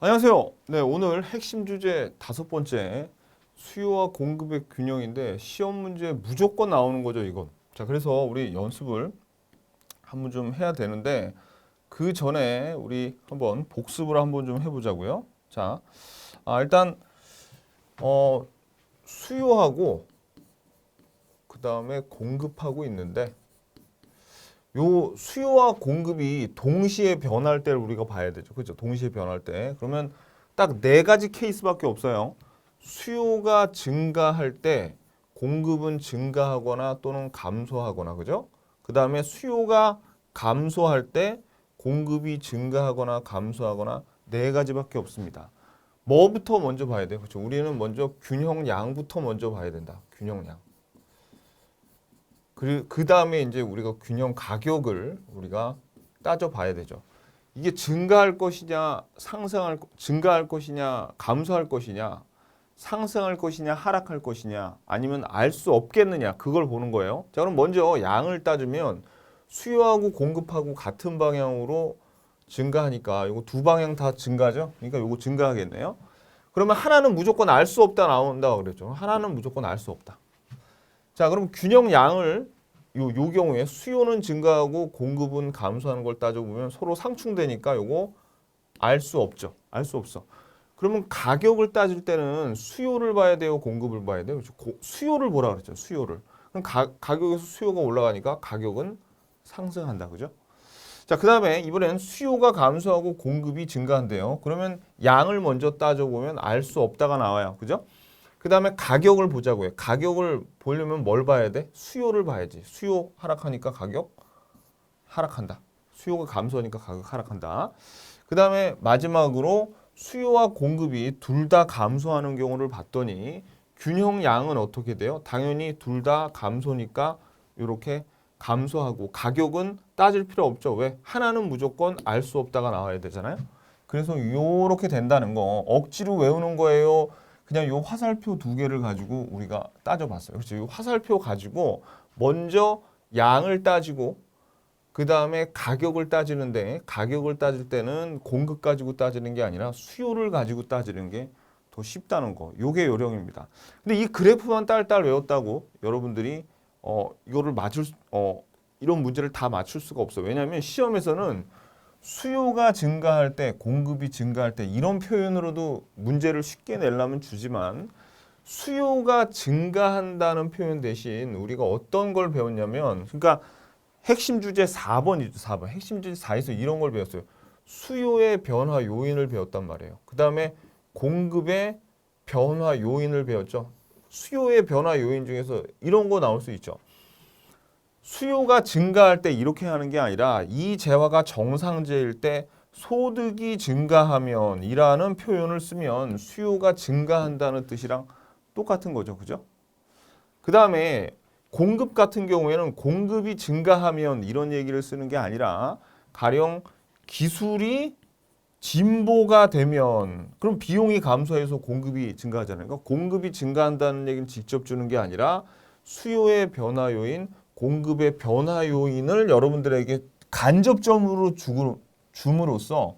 안녕하세요. 네, 오늘 핵심 주제 5번째 수요와 공급의 균형인데 시험 문제 무조건 나오는 거죠, 이건. 자, 그래서 우리 연습을 한번 좀 해야 되는데 그 전에 우리 한번 복습을 한번 좀 해보자고요. 자, 일단 어, 수요하고 그 다음에 공급하고 있는데 요 수요와 공급이 동시에 변할 때를 우리가 봐야 되죠. 그렇죠? 동시에 변할 때. 그러면 딱 네 가지 케이스밖에 없어요. 수요가 증가할 때 공급은 증가하거나 또는 감소하거나 그죠? 그다음에 수요가 감소할 때 공급이 증가하거나 감소하거나 네 가지밖에 없습니다. 뭐부터 먼저 봐야 돼요? 그렇죠? 우리는 먼저 균형량부터 먼저 봐야 된다. 균형량. 그 다음에 이제 우리가 균형 가격을 우리가 따져봐야 되죠. 이게 증가할 것이냐, 증가할 것이냐, 감소할 것이냐, 상승할 것이냐, 하락할 것이냐, 아니면 알 수 없겠느냐, 그걸 보는 거예요. 자, 그럼 먼저 양을 따지면 수요하고 공급하고 같은 방향으로 증가하니까 이거 두 방향 다 증가죠? 그러니까 이거 증가하겠네요. 그러면 하나는 무조건 알 수 없다 나온다 그랬죠. 하나는 무조건 알 수 없다. 자, 그럼 균형량을 요 경우에 수요는 증가하고 공급은 감소하는 걸 따져보면 서로 상충되니까 요거 알 수 없죠. 알 수 없어. 그러면 가격을 따질 때는 수요를 봐야 돼요, 공급을 봐야 돼요. 그렇죠? 수요를 보라 그랬죠. 수요를. 그럼 가격에서 수요가 올라가니까 가격은 상승한다. 그죠? 자, 그다음에 이번엔 수요가 감소하고 공급이 증가한대요. 그러면 양을 먼저 따져보면 알 수 없다가 나와요. 그죠? 그 다음에 가격을 보자고요. 가격을 보려면 뭘 봐야 돼? 수요를 봐야지. 수요 하락하니까 가격 하락한다. 수요가 감소하니까 가격 하락한다. 그 다음에 마지막으로 수요와 공급이 둘 다 감소하는 경우를 봤더니 균형량은 어떻게 돼요? 당연히 둘 다 감소니까 이렇게 감소하고 가격은 따질 필요 없죠. 왜? 하나는 무조건 알 수 없다가 나와야 되잖아요. 그래서 이렇게 된다는 거 억지로 외우는 거예요. 그냥 요 화살표 두 개를 가지고 우리가 따져봤어요. 그렇죠? 이 화살표 가지고 먼저 양을 따지고 그 다음에 가격을 따지는데 가격을 따질 때는 공급 가지고 따지는 게 아니라 수요를 가지고 따지는 게 더 쉽다는 거. 요게 요령입니다. 근데 이 그래프만 딸딸 외웠다고 여러분들이 이거를 이런 문제를 다 맞출 수가 없어요. 왜냐하면 시험에서는 수요가 증가할 때, 공급이 증가할 때 이런 표현으로도 문제를 쉽게 내려면 주지만 수요가 증가한다는 표현 대신 우리가 어떤 걸 배웠냐면 그러니까 핵심 주제 4번이죠. 4번. 핵심 주제 4에서 이런 걸 배웠어요. 수요의 변화 요인을 배웠단 말이에요. 그 다음에 공급의 변화 요인을 배웠죠. 수요의 변화 요인 중에서 이런 거 나올 수 있죠. 수요가 증가할 때 이렇게 하는 게 아니라 이 재화가 정상제일 때 소득이 증가하면 이라는 표현을 쓰면 수요가 증가한다는 뜻이랑 똑같은 거죠. 그죠? 그 다음에 공급 같은 경우에는 공급이 증가하면 이런 얘기를 쓰는 게 아니라 가령 기술이 진보가 되면 그럼 비용이 감소해서 공급이 증가하잖아요. 그러니까 공급이 증가한다는 얘기는 직접 주는 게 아니라 수요의 변화 요인, 공급의 변화 요인을 여러분들에게 간접적으로 줌으로써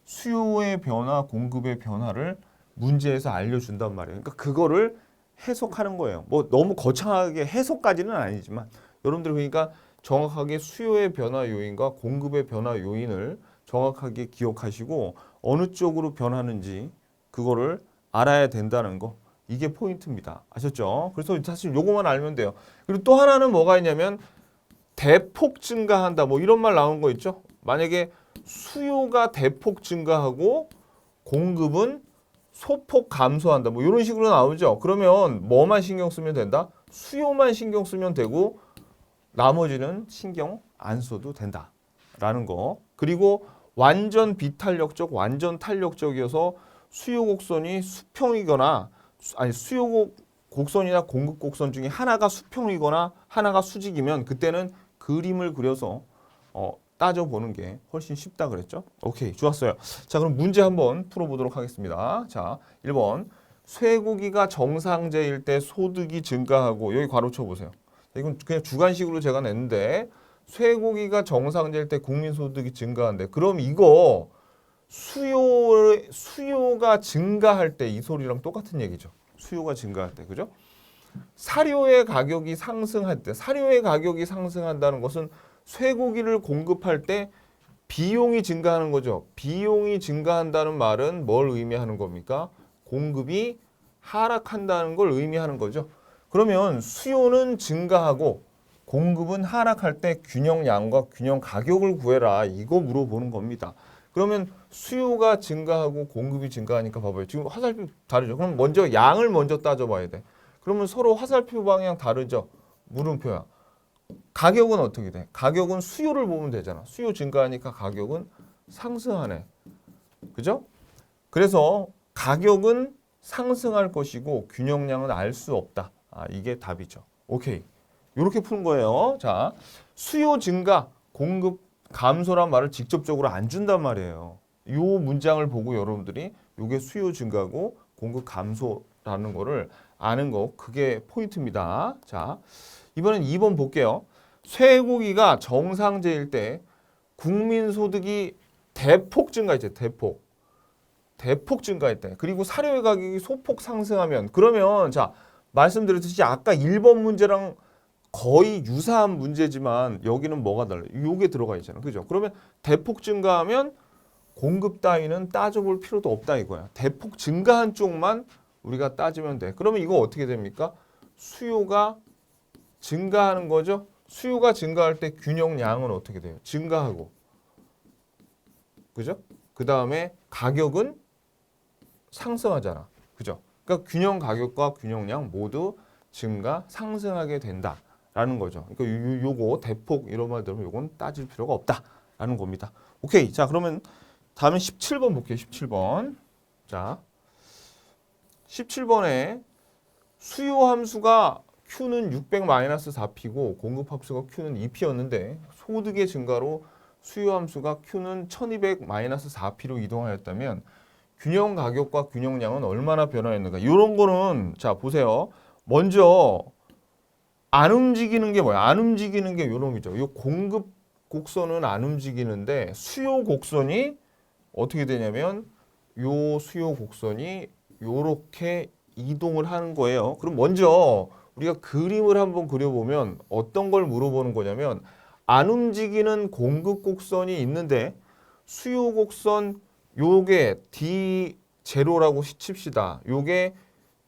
수요의 변화, 공급의 변화를 문제에서 알려준단 말이에요. 그러니까 그거를 해석하는 거예요. 뭐 너무 거창하게 해석까지는 아니지만 여러분들 그러니까 정확하게 수요의 변화 요인과 공급의 변화 요인을 정확하게 기억하시고 어느 쪽으로 변하는지 그거를 알아야 된다는 거. 이게 포인트입니다. 아셨죠? 그래서 사실 요거만 알면 돼요. 그리고 또 하나는 뭐가 있냐면 대폭 증가한다. 뭐 이런 말 나온 거 있죠? 만약에 수요가 대폭 증가하고 공급은 소폭 감소한다. 뭐 이런 식으로 나오죠. 그러면 뭐만 신경 쓰면 된다? 수요만 신경 쓰면 되고 나머지는 신경 안 써도 된다라는 거. 그리고 완전 비탄력적, 완전 탄력적이어서 수요 곡선이 수평이거나 아니 수요 곡선이나 공급 곡선 중에 하나가 수평이거나 하나가 수직이면 그때는 그림을 그려서 따져보는 게 훨씬 쉽다 그랬죠? 오케이, 좋았어요. 자, 그럼 문제 한번 풀어보도록 하겠습니다. 자, 1번. 쇠고기가 정상제일 때 소득이 증가하고 여기 괄호 쳐보세요. 이건 그냥 주관식으로 제가 냈는데 쇠고기가 정상제일 때 국민소득이 증가한대. 그럼 이거 수요가 증가할 때 이 소리랑 똑같은 얘기죠. 수요가 증가할 때, 그죠? 사료의 가격이 상승할 때, 사료의 가격이 상승한다는 것은 쇠고기를 공급할 때 비용이 증가하는 거죠. 비용이 증가한다는 말은 뭘 의미하는 겁니까? 공급이 하락한다는 걸 의미하는 거죠. 그러면 수요는 증가하고 공급은 하락할 때 균형량과 균형 가격을 구해라. 이거 물어보는 겁니다. 그러면 수요가 증가하고 공급이 증가하니까 봐봐요. 지금 화살표 다르죠. 그럼 먼저 양을 먼저 따져봐야 돼. 그러면 서로 화살표 방향 다르죠. 물음표야. 가격은 어떻게 돼? 가격은 수요를 보면 되잖아. 수요 증가하니까 가격은 상승하네. 그죠? 그래서 가격은 상승할 것이고 균형량은 알 수 없다. 이게 답이죠. 오케이. 이렇게 푸는 거예요. 자, 수요 증가, 공급 감소란 말을 직접적으로 안 준단 말이에요. 이 문장을 보고 여러분들이 이게 수요 증가고 공급 감소라는 거를 아는 거, 그게 포인트입니다. 자, 이번엔 2번 볼게요. 쇠고기가 정상제일 때 국민 소득이 대폭 증가했죠. 대폭 증가했대. 그리고 사료의 가격이 소폭 상승하면, 그러면 자, 말씀드렸듯이 아까 1번 문제랑 거의 유사한 문제지만 여기는 뭐가 달라요? 요게 들어가 있잖아. 그죠? 그러면 대폭 증가하면 공급 따위는 따져볼 필요도 없다 이거야. 대폭 증가한 쪽만 우리가 따지면 돼. 그러면 이거 어떻게 됩니까? 수요가 증가하는 거죠. 수요가 증가할 때 균형량은 어떻게 돼요? 증가하고. 그죠? 그 다음에 가격은 상승하잖아. 그죠? 그러니까 균형 가격과 균형량 모두 증가, 상승하게 된다라는 거죠. 그러니까 요거 대폭 이런 말 들으면 요건 따질 필요가 없다라는 겁니다. 오케이. 자, 그러면 다음에 17번 볼게요. 17번. 자, 17번에 수요 함수가 Q는 600-4P고 공급 함수가 Q는 2P였는데 소득의 증가로 수요 함수가 Q는 1200-4P로 이동하였다면 균형 가격과 균형량은 얼마나 변화했는가? 이런 거는 자 보세요. 먼저 안 움직이는 게 뭐야? 안 움직이는 게 요놈이죠. 이 공급 곡선은 안 움직이는데 수요 곡선이 어떻게 되냐면 요 수요 곡선이 요렇게 이동을 하는 거예요. 그럼 먼저 우리가 그림을 한번 그려보면 어떤 걸 물어보는 거냐면 안 움직이는 공급 곡선이 있는데 수요 곡선 요게 D0라고 칩시다. 요게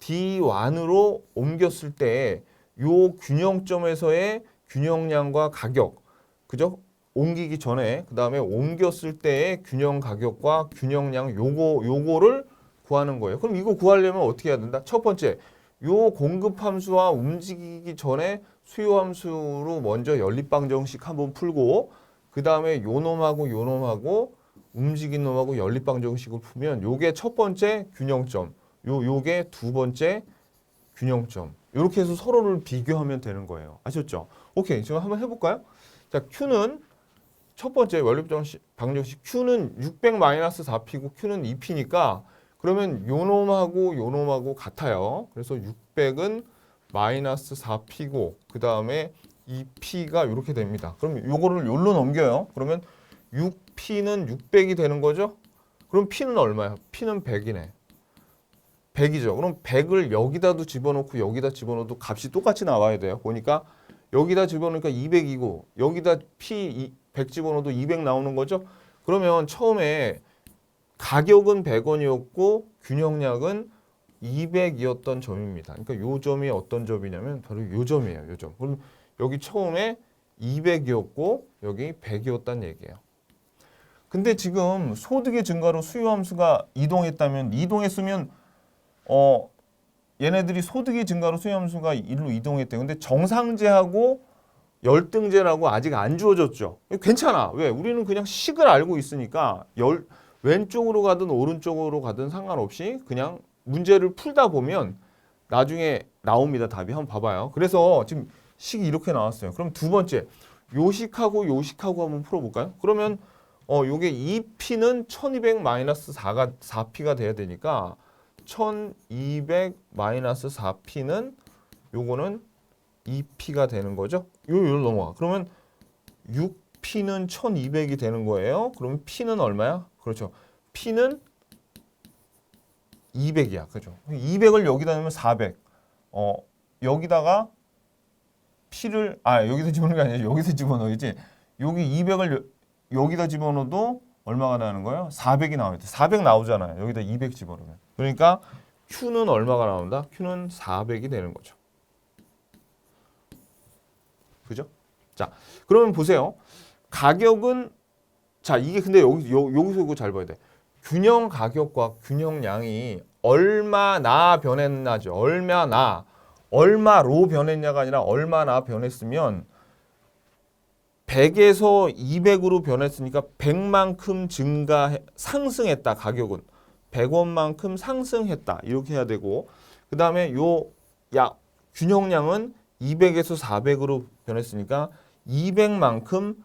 D1으로 옮겼을 때 요 균형점에서의 균형량과 가격, 그죠? 옮기기 전에 그 다음에 옮겼을 때의 균형 가격과 균형량 요거를 구하는 거예요. 그럼 이거 구하려면 어떻게 해야 된다? 첫 번째, 요 공급 함수와 움직이기 전에 수요 함수로 먼저 연립방정식 한번 풀고 그 다음에 요 놈하고 움직인 놈하고 연립방정식을 풀면 요게 첫 번째 균형점, 요게 두 번째 균형점. 이렇게 해서 서로를 비교하면 되는 거예요. 아셨죠? 오케이, 지금 한번 해볼까요? 자, Q는 첫 번째 연립방정식 Q는 600-4P고 Q는 2P니까 그러면 요 놈하고 같아요. 그래서 600은 -4P고 그 다음에 2P가 이렇게 됩니다. 그럼 요거를 요로 넘겨요. 그러면 6P는 600이 되는 거죠? 그럼 P는 얼마야? P는 100이네. 100이죠. 그럼 100을 여기다도 집어넣고 여기다 집어넣어도 값이 똑같이 나와야 돼요. 보니까 여기다 집어넣으니까 200이고 여기다 P 100 집어넣어도 200 나오는 거죠. 그러면 처음에 가격은 100원이었고 균형량은 200이었던 점입니다. 그러니까 요 점이 어떤 점이냐면 바로 요 점이에요. 요 점. 그럼 여기 처음에 200이었고 여기 100이었다는 얘기예요. 근데 지금 소득의 증가로 수요 함수가 이동했으면 얘네들이 소득의 증가로 수요 함수가 일로 이동했대요. 근데 정상제하고 열등제라고 아직 안 주어졌죠. 괜찮아. 왜? 우리는 그냥 식을 알고 있으니까 왼쪽으로 가든 오른쪽으로 가든 상관없이 그냥 문제를 풀다 보면 나중에 나옵니다. 답이 한번 봐봐요. 그래서 지금 식이 이렇게 나왔어요. 그럼 두 번째 요식하고 한번 풀어볼까요? 그러면 요게 2P는 1200-4P가 돼야 되니까 1200-4P는 요거는 2P가 되는 거죠. 요를 넘어가. 그러면 6P는 1200이 되는 거예요. 그러면 P는 얼마야? 그렇죠. P는 200이야. 그죠? 200을 여기다 넣으면 400. 여기다가 P를 여기다 집어넣는 게 아니라 여기다 집어넣어야지. 여기 200을 여기다 집어넣어도 얼마가 나는 거예요? 400이 나와야 돼. 400 나오잖아요. 여기다 200 집어넣으면. 그러니까 Q는 얼마가 나온다? Q는 400이 되는 거죠. 그죠? 자, 그러면 보세요. 가격은 자, 이게 근데 여기서 이거 잘 봐야 돼. 균형 가격과 균형량이 얼마나 변했나죠. 얼마로 변했냐가 아니라 얼마나 변했으면 100에서 200으로 변했으니까 100만큼 상승했다. 가격은 100원만큼 상승했다. 이렇게 해야 되고 그 다음에 균형량은 200에서 400으로 변했으니까 200만큼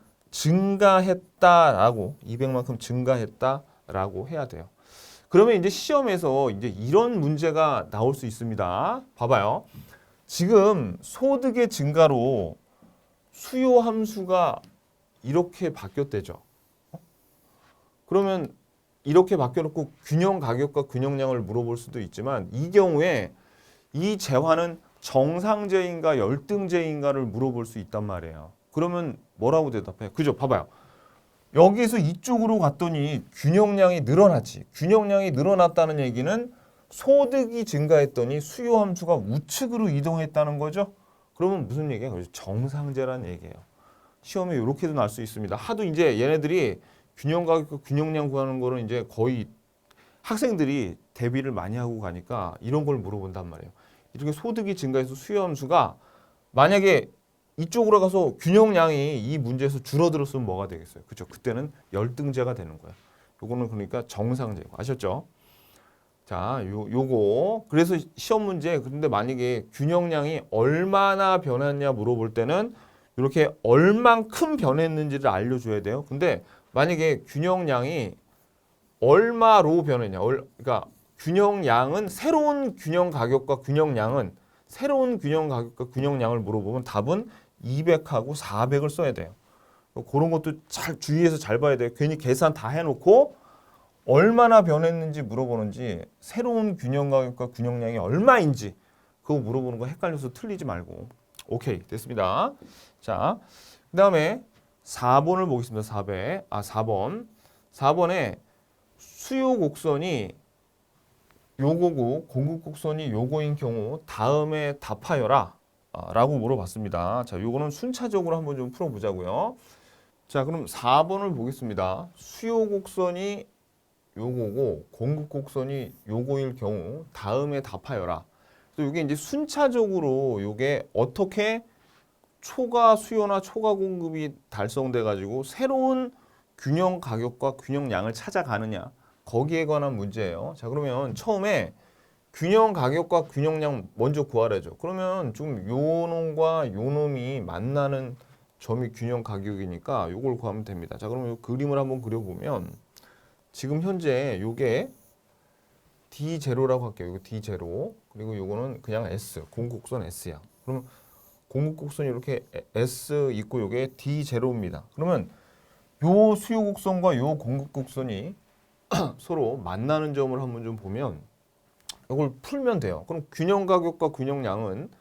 증가했다라고 해야 돼요. 그러면 이제 시험에서 이제 이런 문제가 나올 수 있습니다. 봐봐요. 지금 소득의 증가로 수요 함수가 이렇게 바뀌었대죠. 그러면 이렇게 바뀌어놓고 균형 가격과 균형량을 물어볼 수도 있지만 이 경우에 이 재화는 정상제인가 열등제인가를 물어볼 수 있단 말이에요. 그러면 뭐라고 대답해? 그죠? 봐봐요. 여기서 이쪽으로 갔더니 균형량이 늘어났지. 균형량이 늘어났다는 얘기는 소득이 증가했더니 수요 함수가 우측으로 이동했다는 거죠. 그러면 무슨 얘기야? 정상제란 얘기예요. 시험에 이렇게도 날 수 있습니다. 하도 이제 얘네들이 균형 가격과 균형량 구하는 거는 이제 거의 학생들이 대비를 많이 하고 가니까 이런 걸 물어본단 말이에요. 이렇게 소득이 증가해서 수요 함수가 만약에 이쪽으로 가서 균형량이 이 문제에서 줄어들었으면 뭐가 되겠어요? 그렇죠? 그때는 열등제가 되는 거예요. 요거는 그러니까 정상제고. 아셨죠? 자, 요거. 그래서 시험 문제 근데 만약에 균형량이 얼마나 변했냐 물어볼 때는 이렇게 얼만큼 변했는지를 알려줘야 돼요. 근데 만약에 균형량이 얼마로 변했냐. 그러니까 균형량은 새로운 균형 가격과 균형량을 물어보면 답은 200하고 400을 써야 돼요. 그런 것도 잘 주의해서 잘 봐야 돼요. 괜히 계산 다 해놓고 얼마나 변했는지 물어보는지 새로운 균형 가격과 균형량이 얼마인지 그거 물어보는 거 헷갈려서 틀리지 말고. 오케이, 됐습니다. 자, 그 다음에 4번을 보겠습니다. 4번. 4번에 수요 곡선이 요거고 공급 곡선이 요거인 경우 다음에 답하여라 라고 물어봤습니다. 자, 요거는 순차적으로 한번 좀 풀어보자고요. 자, 그럼 4번을 보겠습니다. 수요 곡선이 요거고 공급 곡선이 요거일 경우 다음에 답하여라. 또 이게 이제 순차적으로 요게 어떻게 초과 수요나 초과 공급이 달성돼 가지고 새로운 균형 가격과 균형량을 찾아가느냐 거기에 관한 문제예요. 자, 그러면 처음에 균형 가격과 균형량 먼저 구하라죠. 그러면 좀 요 놈과 요 놈이 만나는 점이 균형 가격이니까 요걸 구하면 됩니다. 자, 그러면 요 그림을 한번 그려보면 지금 현재 요게 D0라고 할게요. 이거 D0. 그리고 요거는 그냥 S, 공급곡선 S야. 그러면 공급곡선이 이렇게 S 있고 요게 D0입니다. 그러면 요 수요곡선과 요 공급곡선이 서로 만나는 점을 한번 좀 보면 이걸 풀면 돼요. 그럼 균형 가격과 균형량은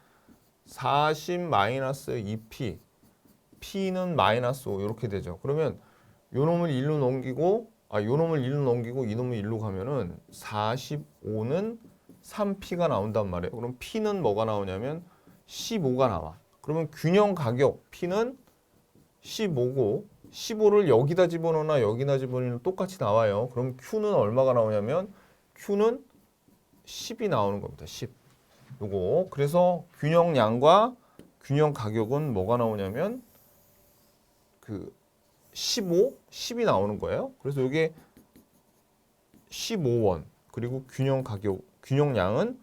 40-2P, P는 -5 이렇게 되죠. 그러면 요 놈을 1로 넘기고 요 놈을 1로 넘기고 이 놈을 1로 가면은 45는 3P가 나온단 말이에요. 그럼 P는 뭐가 나오냐면 15가 나와. 그러면 균형 가격 P는 15고 15를 여기다 집어넣나 여기다 집어넣으면 똑같이 나와요. 그럼 Q는 얼마가 나오냐면 Q는 10이 나오는 겁니다. 10. 요거. 그래서 균형량과 균형 가격은 뭐가 나오냐면 그 15, 10이 나오는 거예요. 그래서 이게 15원. 그리고 균형 가격, 균형량은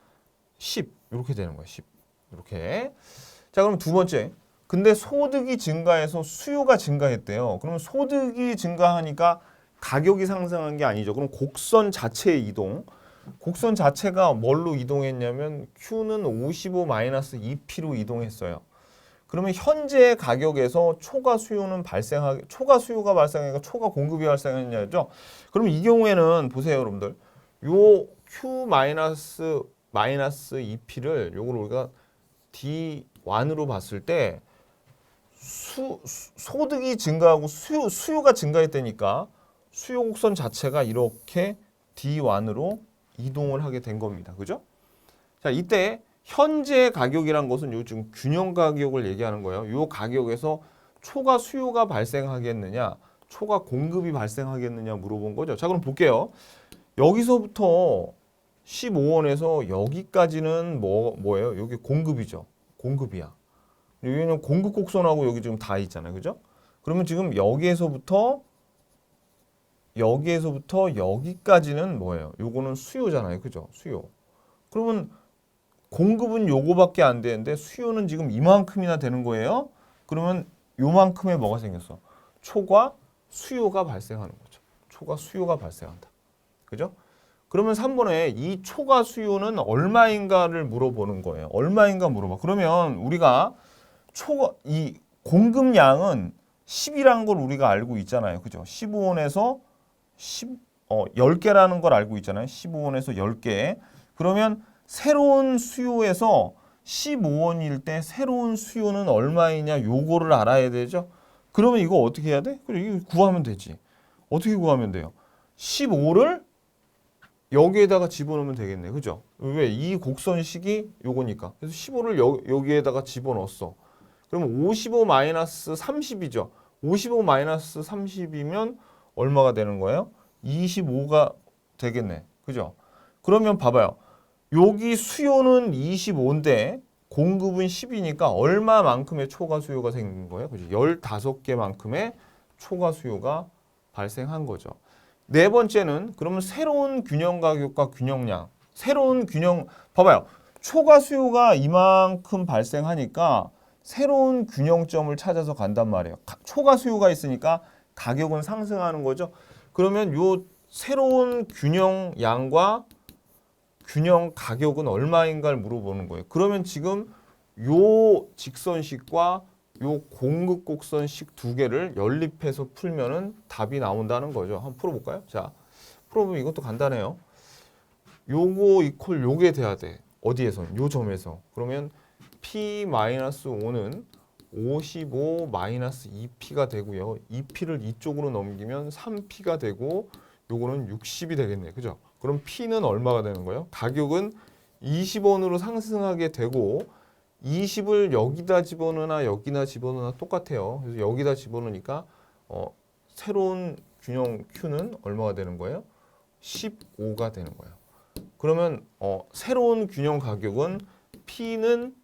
10. 이렇게 되는 거예요. 10. 이렇게. 자, 그럼 두 번째. 근데 소득이 증가해서 수요가 증가했대요. 그러면 소득이 증가하니까 가격이 상승한 게 아니죠. 그럼 곡선 자체의 이동. 곡선 자체가 뭘로 이동했냐면 Q는 55-2P로 이동했어요. 그러면 현재 가격에서 초과 수요가 발생하니까 초과 공급이 발생했냐죠. 그러면 이 경우에는 보세요, 여러분들. 요 Q 마이너스 EP를 요걸 우리가 D1으로 봤을 때 소득이 증가하고 수요가 증가했다니까 수요 곡선 자체가 이렇게 D1으로 이동을 하게 된 겁니다. 그죠? 자, 이때 현재 가격이란 것은 요 지금 균형 가격을 얘기하는 거예요. 요 가격에서 초과 수요가 발생하겠느냐, 초과 공급이 발생하겠느냐 물어본 거죠. 자, 그럼 볼게요. 여기서부터 15원에서 여기까지는 뭐예요? 여기 공급이죠. 공급이야. 여기는 공급 곡선하고 여기 지금 다 있잖아요. 그죠? 그러면 지금 여기에서부터 여기까지는 뭐예요? 요거는 수요잖아요. 그죠? 수요. 그러면 공급은 요거밖에 안 되는데 수요는 지금 이만큼이나 되는 거예요. 그러면 요만큼의 뭐가 생겼어? 초과 수요가 발생하는 거죠. 초과 수요가 발생한다. 그죠? 그러면 3번에 이 초과 수요는 얼마인가를 물어보는 거예요. 얼마인가 물어봐. 그러면 우리가 이 공급량은 10이라는 걸 우리가 알고 있잖아요. 그죠? 15원에서 10개라는 걸 알고 있잖아요. 15원에서 10개. 그러면 새로운 수요에서 15원일 때 새로운 수요는 얼마이냐 요거를 알아야 되죠. 그러면 이거 어떻게 해야 돼? 그래, 이거 구하면 되지. 어떻게 구하면 돼요? 15를 여기에다가 집어넣으면 되겠네. 그죠? 왜? 이 곡선식이 요거니까. 그래서 15를 여기에다가 집어넣었어. 그러면 55 마이너스 30이죠. 55 마이너스 30이면 얼마가 되는 거예요? 25가 되겠네. 그죠? 그러면 봐봐요. 여기 수요는 25인데 공급은 10이니까 얼마만큼의 초과 수요가 생긴 거예요? 그죠? 15개만큼의 초과 수요가 발생한 거죠. 네 번째는 그러면 새로운 균형 가격과 균형량. 봐봐요. 초과 수요가 이만큼 발생하니까 새로운 균형점을 찾아서 간단 말이에요. 초과 수요가 있으니까 가격은 상승하는 거죠. 그러면 요 새로운 균형량과 균형 가격은 얼마인가를 물어보는 거예요. 그러면 지금 요 직선식과 요 공급 곡선식 두 개를 연립해서 풀면은 답이 나온다는 거죠. 한번 풀어볼까요? 자, 풀어보면 이것도 간단해요. 요거 이퀄 요게 돼야 돼. 어디에서? 요 점에서. 그러면 P-5는 55-2P가 되고요. 2P를 이쪽으로 넘기면 3P가 되고 요거는 60이 되겠네요. 그죠? 그럼 P는 얼마가 되는 거예요? 가격은 20원으로 상승하게 되고 20을 여기다 집어넣으나 여기나 집어넣으나 똑같아요. 그래서 여기다 집어넣으니까 새로운 균형 Q는 얼마가 되는 거예요? 15가 되는 거예요. 그러면 새로운 균형 가격은 P는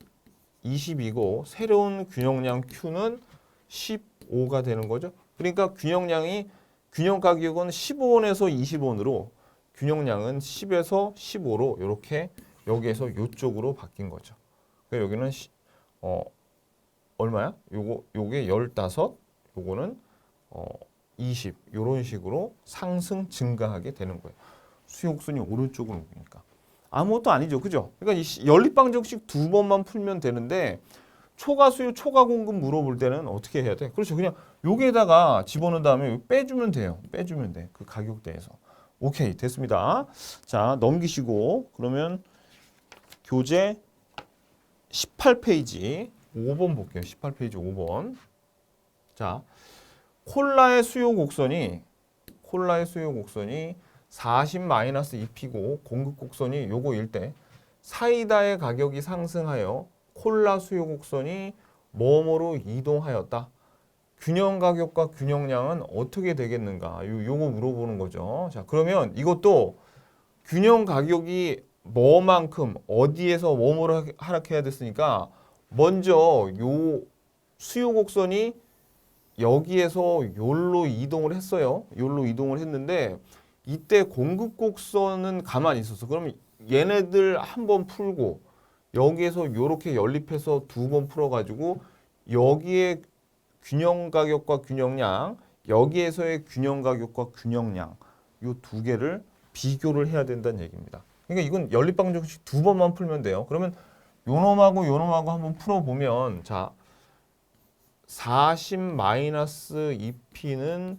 20이고 새로운 균형량 Q는 15가 되는 거죠. 그러니까 균형 가격은 15원에서 20원으로 균형량은 10에서 15로 이렇게 여기에서 이쪽으로 바뀐 거죠. 여기는 얼마야? 요게 15, 요거는 20 이런 식으로 상승 증가하게 되는 거예요. 수요 곡선이 오른쪽으로 오니까 아무것도 아니죠, 그죠? 그러니까 이 연립방정식 두 번만 풀면 되는데 초과 수요, 초과 공급 물어볼 때는 어떻게 해야 돼? 그렇죠, 그냥 여기에다가 집어넣은 다음에 빼주면 돼요. 빼주면 돼, 그 가격대에서. 오케이, 됐습니다. 자, 넘기시고 그러면 교재 18페이지 5번 볼게요. 18페이지 5번. 자, 콜라의 수요 곡선이 40-2P고 공급 곡선이 요거일 때 사이다의 가격이 상승하여 콜라 수요 곡선이 뭐뭐로 이동하였다. 균형 가격과 균형량은 어떻게 되겠는가? 요거 물어보는 거죠. 자, 그러면 이것도 균형 가격이 뭐만큼 어디에서 뭐뭐로 하락해야 됐으니까 먼저 요 수요 곡선이 여기에서 요로 이동을 했어요. 요로 이동을 했는데 이때 공급 곡선은 가만히 있었어. 그러면 얘네들 한번 풀고 여기에서 요렇게 연립해서 두 번 풀어가지고 여기에 균형 가격과 균형량, 여기에서의 균형 가격과 균형량 요 두 개를 비교를 해야 된다는 얘기입니다. 그러니까 이건 연립방정식 두 번만 풀면 돼요. 그러면 요놈하고 요놈하고 한번 풀어보면 자, 40-2p는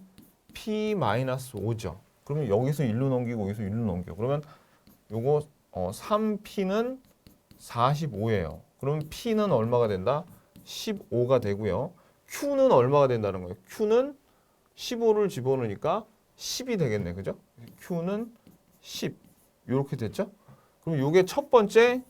p-5죠. 그러면 여기서 1로 넘기고 여기서 1로 넘겨. 그러면 요거 3p는 45예요. 그럼 p는 얼마가 된다? 15가 되고요. q는 얼마가 된다는 거예요? q는 15를 집어넣으니까 10이 되겠네. 그죠? q는 10. 이렇게 됐죠? 그럼 요게 첫 번째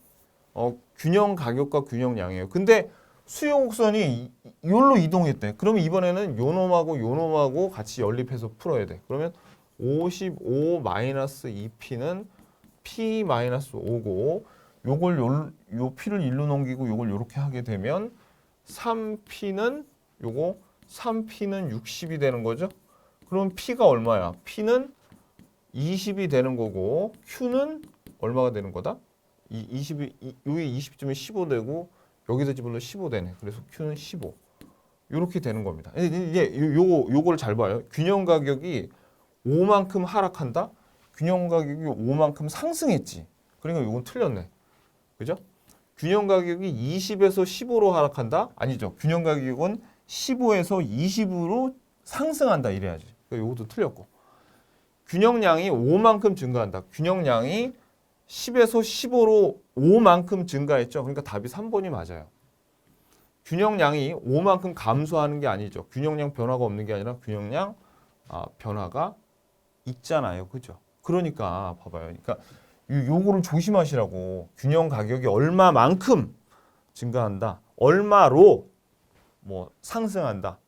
균형 가격과 균형량이에요. 근데 수요 곡선이 요로 이동했대. 그러면 이번에는 요 놈하고 같이 연립해서 풀어야 돼. 그러면 55-2p는 p-5고 요걸 요 p를 1로 넘기고 요걸 요렇게 하게 되면 3p는 60이 되는 거죠. 그럼 p가 얼마야? p는 20이 되는 거고 q는 얼마가 되는 거다? 이 20이 여기 20쯤에 15 되고 여기서 집어넣으면 15 되네. 그래서 q는 15. 이렇게 되는 겁니다. 이제 요걸 잘 봐요. 균형 가격이 5만큼 하락한다. 균형 가격이 5만큼 상승했지. 그러니까 요건 틀렸네. 그죠? 균형 가격이 20에서 15로 하락한다? 아니죠. 균형 가격은 15에서 20으로 상승한다 이래야지. 그러니까 요것도 틀렸고. 균형량이 5만큼 증가한다. 균형량이 10에서 15로 5만큼 증가했죠. 그러니까 답이 3번이 맞아요. 균형량이 5만큼 감소하는 게 아니죠. 균형량 변화가 없는 게 아니라 균형량 변화가 있잖아요. 그죠? 그러니까 봐봐요. 그러니까 요거를 조심하시라고. 균형 가격이 얼마만큼 증가한다. 얼마로 뭐 상승한다.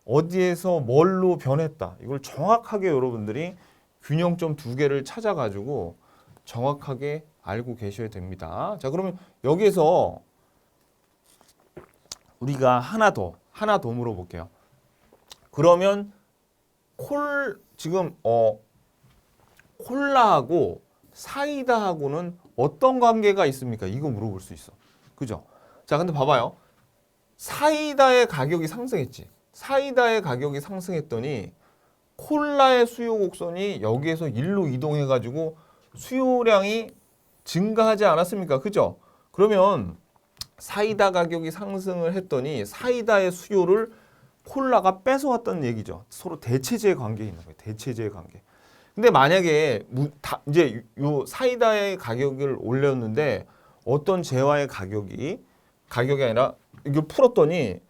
어디에서 뭘로 변했다. 이걸 정확하게 여러분들이 균형점 두 개를 찾아가지고 정확하게 알고 계셔야 됩니다. 자, 그러면 여기에서 우리가 하나 더 물어볼게요. 그러면 지금 콜라하고 사이다하고는 어떤 관계가 있습니까? 이거 물어볼 수 있어. 그죠? 자, 근데 봐봐요. 사이다의 가격이 상승했지. 사이다의 가격이 상승했더니 콜라의 수요 곡선이 여기에서 1로 이동해가지고 수요량이 증가하지 않았습니까? 그죠? 그러면 사이다 가격이 상승을 했더니 사이다의 수요를 콜라가 뺏어왔다는 얘기죠. 서로 대체제 관계에 있는 거예요. 대체제 관계. 근데 만약에 이제 요 사이다의 가격을 올렸는데 어떤 재화의 가격이 아니라 이걸 풀었더니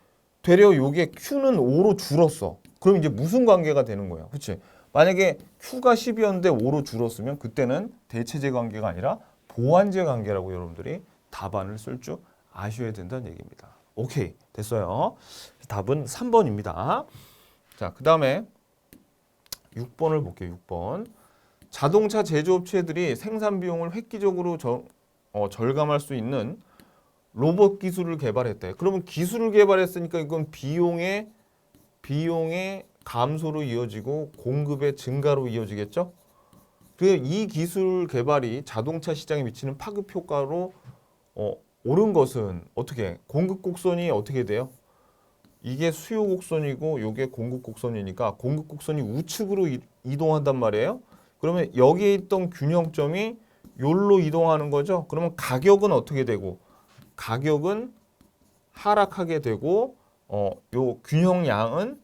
되려 요게 Q는 5로 줄었어. 그럼 이제 무슨 관계가 되는 거야? 그렇지? 만약에 Q가 10이었는데 5로 줄었으면 그때는 대체제 관계가 아니라 보완제 관계라고 여러분들이 답안을 쓸 줄 아셔야 된다는 얘기입니다. 오케이, 됐어요. 답은 3번입니다. 자, 그 다음에 6번을 볼게요. 6번. 자동차 제조업체들이 생산 비용을 획기적으로 절감할 수 있는 로봇 기술을 개발했대. 그러면 기술을 개발했으니까 이건 비용의 감소로 이어지고 공급의 증가로 이어지겠죠? 이 기술 개발이 자동차 시장에 미치는 파급 효과로 옳은 것은 어떻게? 공급 곡선이 어떻게 돼요? 이게 수요 곡선이고 이게 공급 곡선이니까 공급 곡선이 우측으로 이동한단 말이에요. 그러면 여기에 있던 균형점이 요로 이동하는 거죠. 그러면 가격은 어떻게 되고? 가격은 하락하게 되고 요 균형량은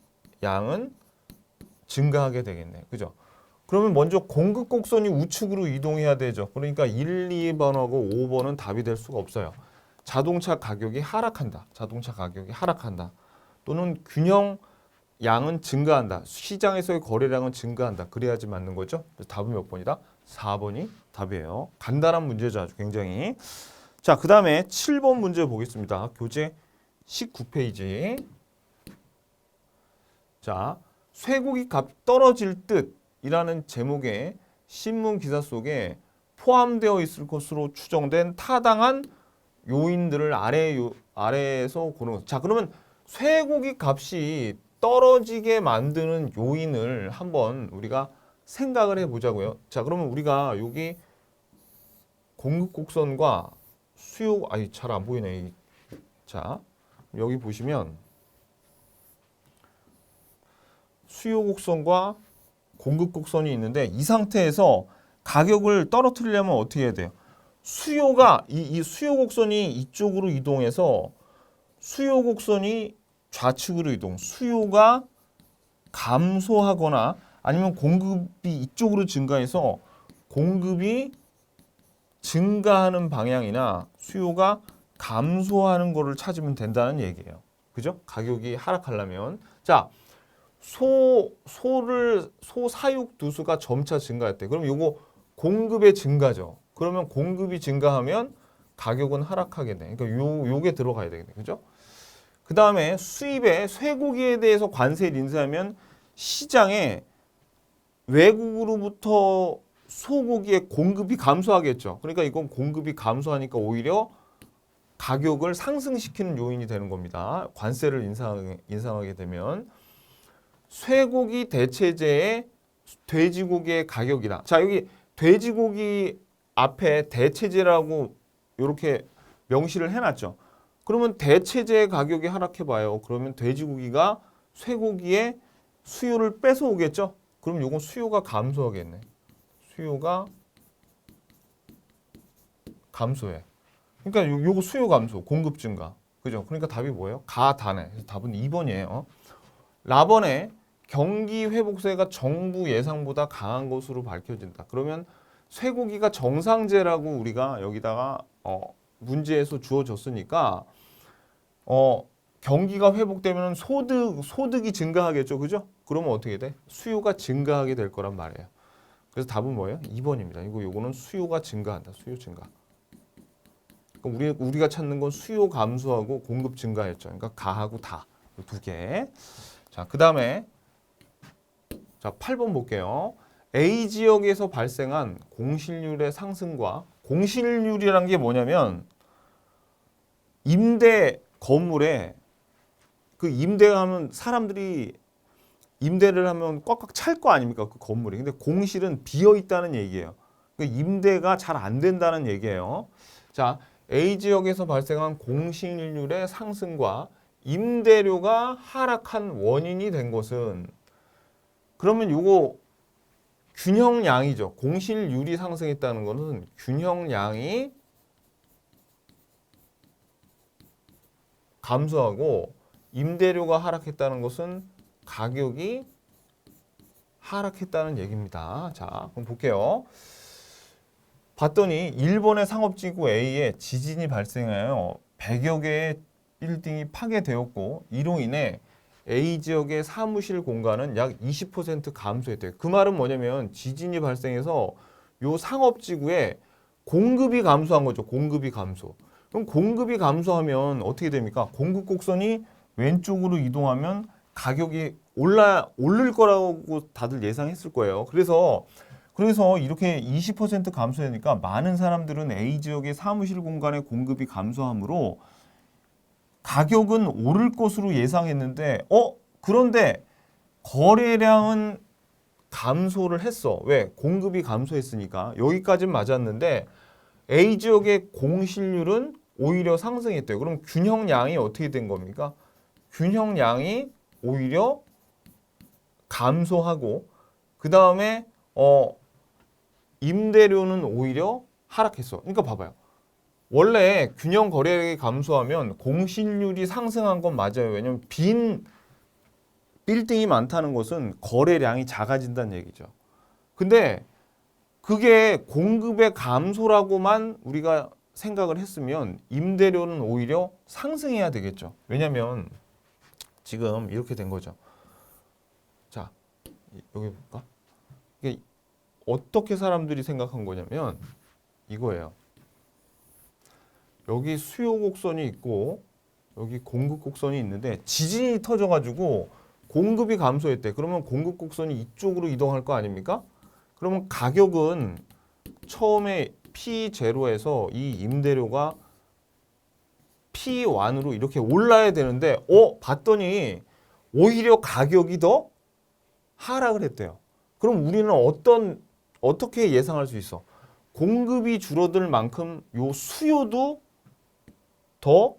증가하게 되겠네. 그죠? 그러면 먼저 공급 곡선이 우측으로 이동해야 되죠. 그러니까 1, 2번하고 5번은 답이 될 수가 없어요. 자동차 가격이 하락한다. 자동차 가격이 하락한다. 또는 균형량은 증가한다. 시장에서의 거래량은 증가한다. 그래야지 맞는 거죠. 그래서 답은 몇 번이다? 4번이 답이에요. 간단한 문제죠. 아주 굉장히. 자, 그 다음에 7번 문제 보겠습니다. 교재 19페이지. 자, 쇠고기 값 떨어질 듯이라는 제목의 신문 기사 속에 포함되어 있을 것으로 추정된 타당한 요인들을 아래에서 고르는 것. 자, 그러면 쇠고기 값이 떨어지게 만드는 요인을 한번 우리가 생각을 해보자고요. 자, 그러면 우리가 여기 공급 곡선과 수요, 잘 안 보이네. 자, 여기 보시면 수요 곡선과 공급 곡선이 있는데 이 상태에서 가격을 떨어뜨리려면 어떻게 해야 돼요? 수요가 이 수요 곡선이 이쪽으로 이동해서 수요 곡선이 좌측으로 이동, 수요가 감소하거나 아니면 공급이 이쪽으로 증가해서 공급이 증가하는 방향이나 수요가 감소하는 거를 찾으면 된다는 얘기예요. 그죠? 가격이 하락하려면. 자, 소 사육 두수가 점차 증가했대. 그럼 요거 공급의 증가죠. 그러면 공급이 증가하면 가격은 하락하게 돼. 그러니까 요게 들어가야 되겠네. 그죠? 그 다음에 수입에 쇠고기에 대해서 관세를 인상하면 시장에 외국으로부터 소고기의 공급이 감소하겠죠. 그러니까 이건 공급이 감소하니까 오히려 가격을 상승시키는 요인이 되는 겁니다. 관세를 인상하게 되면 쇠고기 대체제의 돼지고기의 가격이다. 자, 여기 돼지고기 앞에 대체제라고 이렇게 명시를 해놨죠. 그러면 대체제의 가격이 하락해봐요. 그러면 돼지고기가 쇠고기의 수요를 뺏어오겠죠. 그럼 요건 수요가 감소하겠네. 수요가 감소해. 그러니까 요거 수요 감소, 공급 증가. 그죠? 그러니까 답이 뭐예요? 가다네. 그래서 답은 2번이에요. 라번에 경기 회복세가 정부 예상보다 강한 것으로 밝혀진다. 그러면 쇠고기가 정상제라고 우리가 여기다가 문제에서 주어졌으니까 경기가 회복되면 소득이 증가하겠죠. 그죠? 그러면 어떻게 돼? 수요가 증가하게 될 거란 말이에요. 그래서 답은 뭐예요? 2번입니다. 요거는 수요가 증가한다. 수요 증가. 그러니까 우리가 찾는 건 수요 감소하고 공급 증가였죠. 그러니까 가하고 다. 두 개. 자, 그 다음에 자 8번 볼게요. A 지역에서 발생한 공실률의 상승과 공실률이란 게 뭐냐면 임대 건물에 그 임대가 하면 사람들이 임대를 하면 꽉꽉 찰 거 아닙니까? 그 건물이. 근데 공실은 비어 있다는 얘기예요. 그 임대가 잘 안 된다는 얘기예요. 자, A 지역에서 발생한 공실률의 상승과 임대료가 하락한 원인이 된 것은 그러면 요거 균형량이죠. 공실률이 상승했다는 것은 균형량이 감소하고 임대료가 하락했다는 것은 가격이 하락했다는 얘기입니다. 자, 그럼 볼게요. 봤더니 일본의 상업지구 A에 지진이 발생하여 100여 개의 빌딩이 파괴되었고 이로 인해 A 지역의 사무실 공간은 약 20% 감소했대요. 그 말은 뭐냐면 지진이 발생해서 요 상업지구에 공급이 감소한 거죠. 공급이 감소. 그럼 공급이 감소하면 어떻게 됩니까? 공급 곡선이 왼쪽으로 이동하면 가격이 오를 거라고 다들 예상했을 거예요. 그래서 이렇게 20% 감소하니까 많은 사람들은 A 지역의 사무실 공간의 공급이 감소하므로 가격은 오를 것으로 예상했는데 그런데 거래량은 감소를 했어. 왜? 공급이 감소했으니까. 여기까지는 맞았는데 A 지역의 공실률은 오히려 상승했대요. 그럼 균형량이 어떻게 된 겁니까? 균형량이 오히려 감소하고 그 다음에 임대료는 오히려 하락했어. 그러니까 봐봐요. 원래 균형 거래량이 감소하면 공실률이 상승한 건 맞아요. 왜냐면 빈 빌딩이 많다는 것은 거래량이 작아진다는 얘기죠. 근데 그게 공급의 감소라고만 우리가 생각을 했으면 임대료는 오히려 상승해야 되겠죠. 왜냐면 지금 이렇게 된 거죠. 자, 여기 볼까? 이게 어떻게 사람들이 생각한 거냐면 이거예요. 여기 수요 곡선이 있고 여기 공급 곡선이 있는데 지진이 터져가지고 공급이 감소했대. 그러면 공급 곡선이 이쪽으로 이동할 거 아닙니까? 그러면 가격은 처음에 P0에서 이 임대료가 P1으로 이렇게 올라야 되는데 봤더니 오히려 가격이 더 하락을 했대요. 그럼 우리는 어떻게 예상할 수 있어? 공급이 줄어들 만큼 요 수요도 더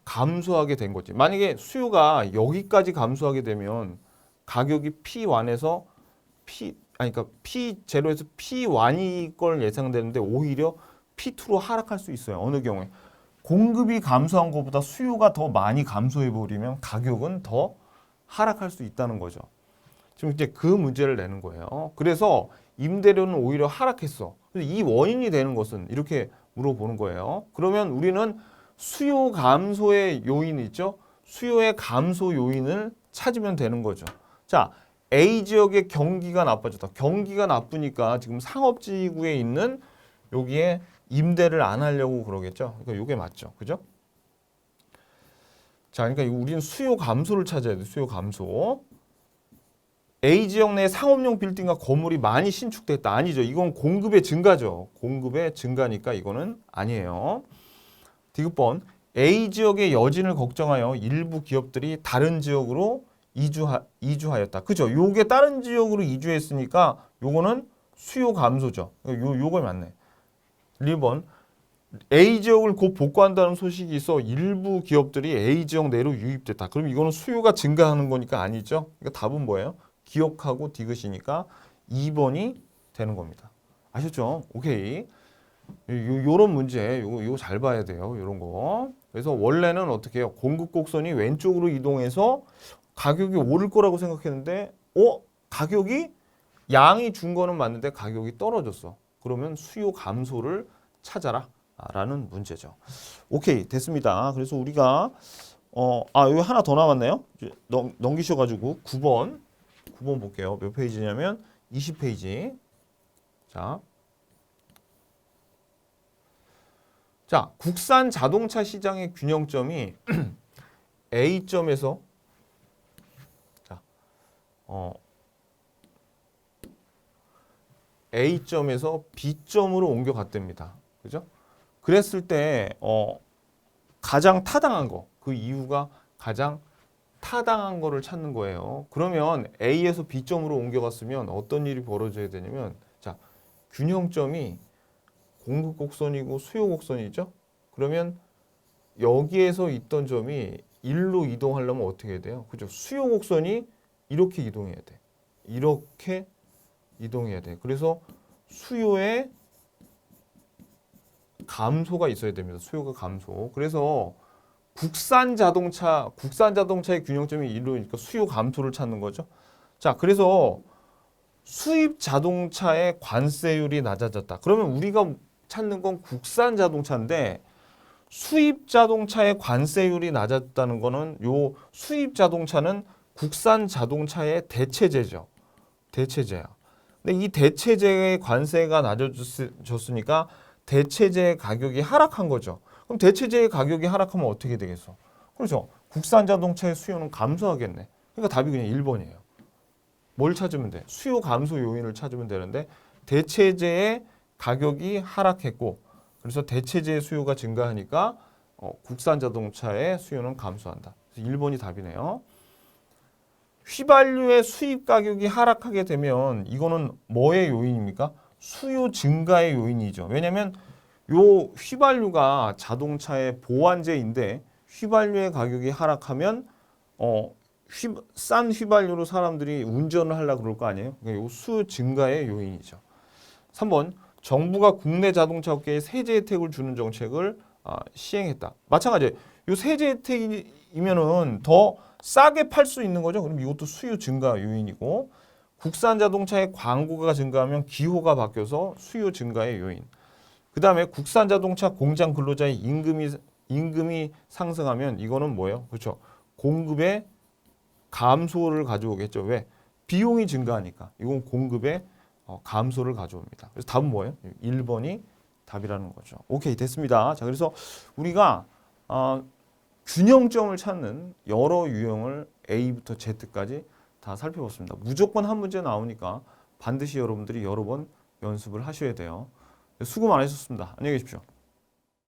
감소하게 된 거지. 만약에 수요가 여기까지 감소하게 되면 가격이 P1에서 그러니까 P0에서 P1이 걸 예상되는데 오히려 P2로 하락할 수 있어요. 어느 경우에 공급이 감소한 것보다 수요가 더 많이 감소해 버리면 가격은 더 하락할 수 있다는 거죠. 지금 이제 그 문제를 내는 거예요. 그래서 임대료는 오히려 하락했어. 그래서 이 원인이 되는 것은 이렇게 물어보는 거예요. 그러면 우리는 수요 감소의 요인이 있죠. 수요의 감소 요인을 찾으면 되는 거죠. 자, A 지역의 경기가 나빠졌다. 경기가 나쁘니까 지금 상업지구에 있는 여기에 임대를 안 하려고 그러겠죠. 그러니까 이게 맞죠. 그죠? 자, 그러니까 우리는 수요 감소를 찾아야 돼. 수요 감소. A 지역 내 상업용 빌딩과 건물이 많이 신축됐다. 아니죠. 이건 공급의 증가죠. 공급의 증가니까 이거는 아니에요. 디귿번 A 지역의 여진을 걱정하여 일부 기업들이 다른 지역으로 이주하였다. 그죠? 요게 다른 지역으로 이주했으니까 요거는 수요 감소죠. 요거 맞네. 1번 A 지역을 곧 복구한다는 소식이 있어 일부 기업들이 A 지역 내로 유입됐다. 그럼 이거는 수요가 증가하는 거니까 아니죠. 그러니까 답은 뭐예요? 기억하고 디귿이니까 2번이 되는 겁니다. 아셨죠? 오케이. 요런 문제 요거 잘 봐야 돼요. 요런 거. 그래서 원래는 어떻게 해요? 공급 곡선이 왼쪽으로 이동해서 가격이 오를 거라고 생각했는데 가격이 양이 준 거는 맞는데 가격이 떨어졌어. 그러면 수요 감소를 찾아라 라는 문제죠. 오케이, 됐습니다. 그래서 우리가 여기 하나 더 남았네요. 넘기셔 가지고 9번 볼게요. 몇 페이지냐면 20페이지. 자, 국산 자동차 시장의 균형점이 A점에서 A점에서 B점으로 옮겨갔답니다. 그죠? 그랬을 때 가장 타당한 거, 그 이유가 가장 타당한 거를 찾는 거예요. 그러면 A에서 B점으로 옮겨갔으면 어떤 일이 벌어져야 되냐면, 자, 균형점이 공급 곡선이고 수요 곡선이죠. 그러면 여기에서 있던 점이 1로 이동하려면 어떻게 해야 돼요? 그죠? 수요 곡선이 이렇게 이동해야 돼. 이렇게 이동해야 돼. 그래서 수요의 감소가 있어야 됩니다. 수요가 감소. 그래서 국산 자동차의 균형점이 이루니까 수요 감소를 찾는 거죠. 자, 그래서 수입 자동차의 관세율이 낮아졌다. 그러면 우리가 찾는 건 국산 자동차인데 수입 자동차의 관세율이 낮았다는 거는 요 수입 자동차는 국산 자동차의 대체제죠. 대체제야. 근데 이 대체제의 관세가 낮아졌으니까 대체제의 가격이 하락한 거죠. 그럼 대체제의 가격이 하락하면 어떻게 되겠어? 그렇죠. 국산 자동차의 수요는 감소하겠네. 그러니까 답이 그냥 1번이에요. 뭘 찾으면 돼? 수요 감소 요인을 찾으면 되는데 대체제의 가격이 하락했고 그래서 대체제의 수요가 증가하니까 국산 자동차의 수요는 감소한다. 그래서 1번이 답이네요. 휘발유의 수입 가격이 하락하게 되면 이거는 뭐의 요인입니까? 수요 증가의 요인이죠. 왜냐하면 요 휘발유가 자동차의 보완제인데 휘발유의 가격이 하락하면 싼 휘발유로 사람들이 운전을 하려고 그럴 거 아니에요? 그러니까 요 수요 증가의 요인이죠. 3번 정부가 국내 자동차 업계에 세제 혜택을 주는 정책을 시행했다. 마찬가지예요. 요 세제 혜택이면은 더 싸게 팔 수 있는 거죠. 그럼 이것도 수요 증가 요인이고 국산 자동차의 광고가 증가하면 기호가 바뀌어서 수요 증가의 요인. 그 다음에 국산 자동차 공장 근로자의 임금이 상승하면 이거는 뭐예요? 그렇죠. 공급의 감소를 가져오겠죠. 왜? 비용이 증가하니까. 이건 공급의 감소를 가져옵니다. 그래서 답은 뭐예요? 1번이 답이라는 거죠. 오케이, 됐습니다. 자, 그래서 우리가 균형점을 찾는 여러 유형을 A부터 Z까지 다 살펴봤습니다. 무조건 한 문제 나오니까 반드시 여러분들이 여러 번 연습을 하셔야 돼요. 수고 많으셨습니다. 안녕히 계십시오.